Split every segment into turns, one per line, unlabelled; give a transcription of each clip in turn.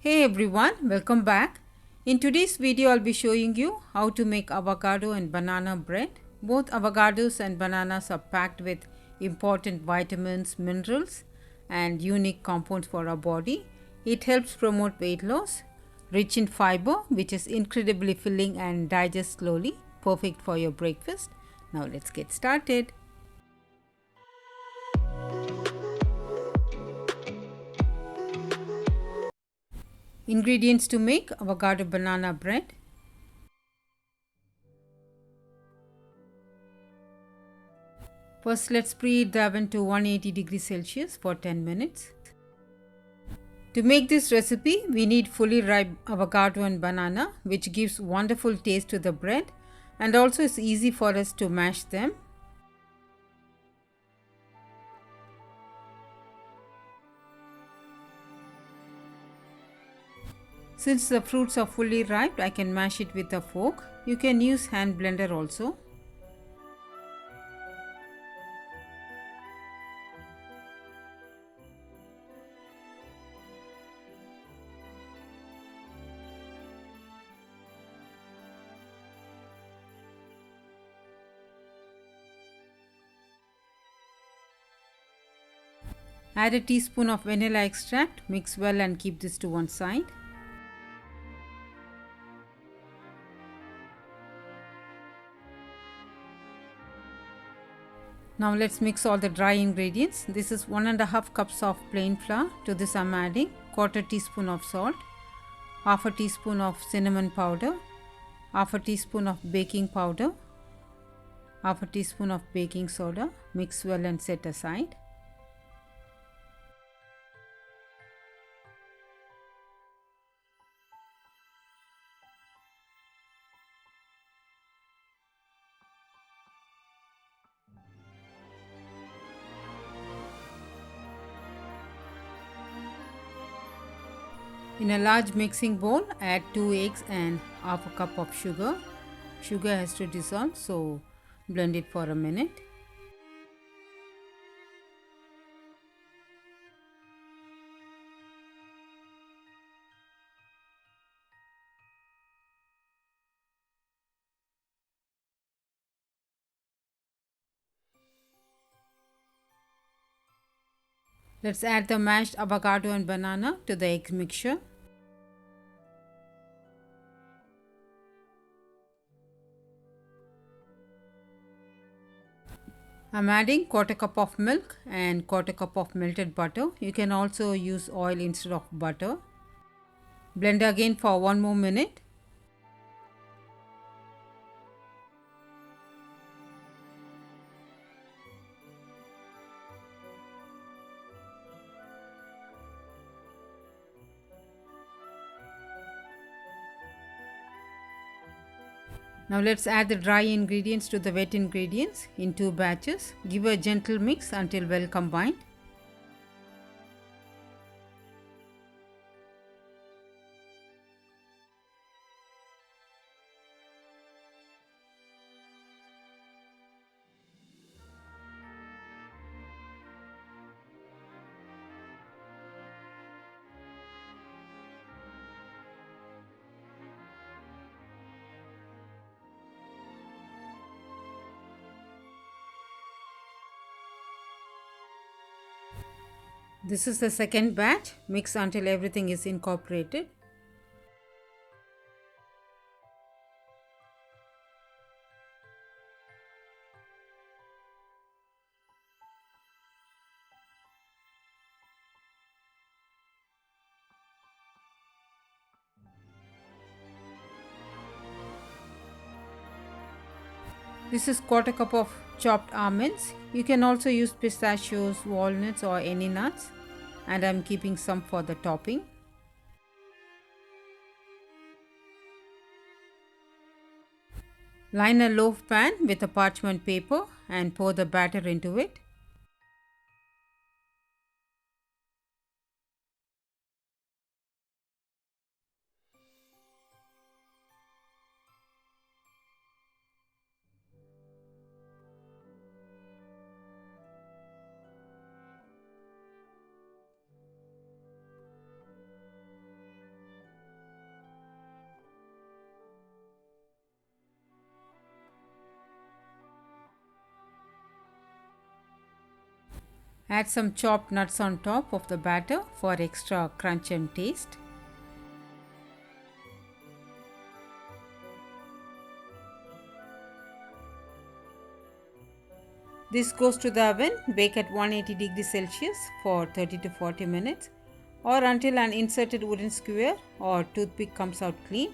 Hey everyone, welcome back. In today's video, I'll be showing you how to make avocado and banana bread. Both avocados and bananas are packed with important vitamins, minerals, and unique compounds for our body. It helps promote weight loss, rich in fiber, which is incredibly filling and digests slowly, perfect for your breakfast. Now let's get started. Ingredients to make avocado banana bread. First, let's preheat the oven to 180 degrees Celsius for 10 minutes. To make this recipe, we need fully ripe avocado and banana, which gives wonderful taste to the bread and also is easy for us to mash them. Since the fruits are fully ripe, I can mash it with a fork. You can use hand blender also. Add a teaspoon of vanilla extract, mix well and keep this to one side. Now let's mix all the dry ingredients. This is 1.5 cups of plain flour. To this I'm adding quarter teaspoon of salt, half a teaspoon of cinnamon powder, half a teaspoon of baking powder, half a teaspoon of baking soda. Mix well and set aside. In a large mixing bowl, add 2 eggs and half a cup of sugar. Sugar has to dissolve, so blend it for a minute. Let's add the mashed avocado and banana to the egg mixture. I'm adding quarter cup of milk and quarter cup of melted butter. You can also use oil instead of butter. Blend again for 1 more minute. Now let's add the dry ingredients to the wet ingredients in 2 batches. Give a gentle mix until well combined. This is the second batch. Mix until everything is incorporated. This is quarter cup of chopped almonds. You can also use pistachios, walnuts or any nuts, and I'm keeping some for the topping. Line a loaf pan with a parchment paper and pour the batter into it. Add some chopped nuts on top of the batter for extra crunch and taste. This goes to the oven, bake at 180 degrees Celsius for 30 to 40 minutes or until an inserted wooden skewer or toothpick comes out clean.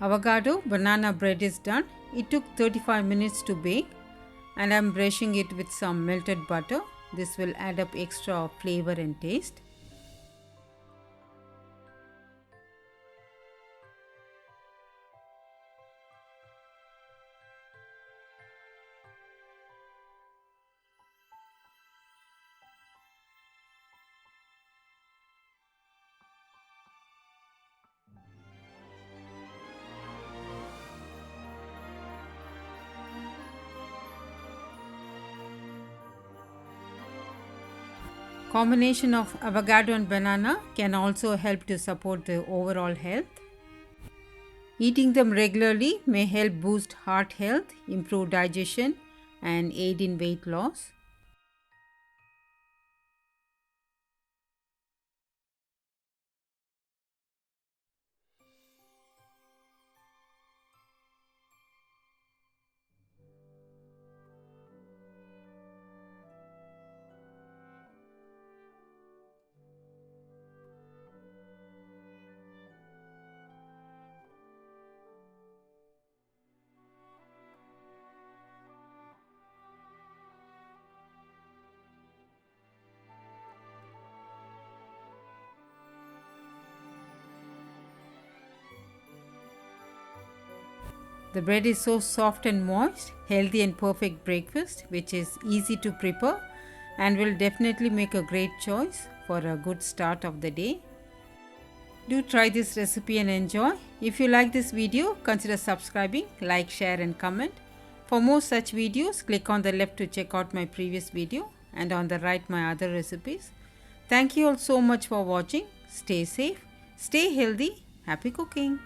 Avocado banana bread is done. It took 35 minutes to bake and I am brushing it with some melted butter. This will add up extra flavor and taste. Combination of avocado and banana can also help to support the overall health. Eating them regularly may help boost heart health, improve digestion, and aid in weight loss. The bread is so soft and moist, healthy and perfect breakfast which is easy to prepare and will definitely make a great choice for a good start of the day. Do try this recipe and enjoy. If you like this video, consider subscribing, like, share and comment. For more such videos, click on the left to check out my previous video and on the right my other recipes. Thank you all so much for watching. Stay safe, stay healthy, happy cooking.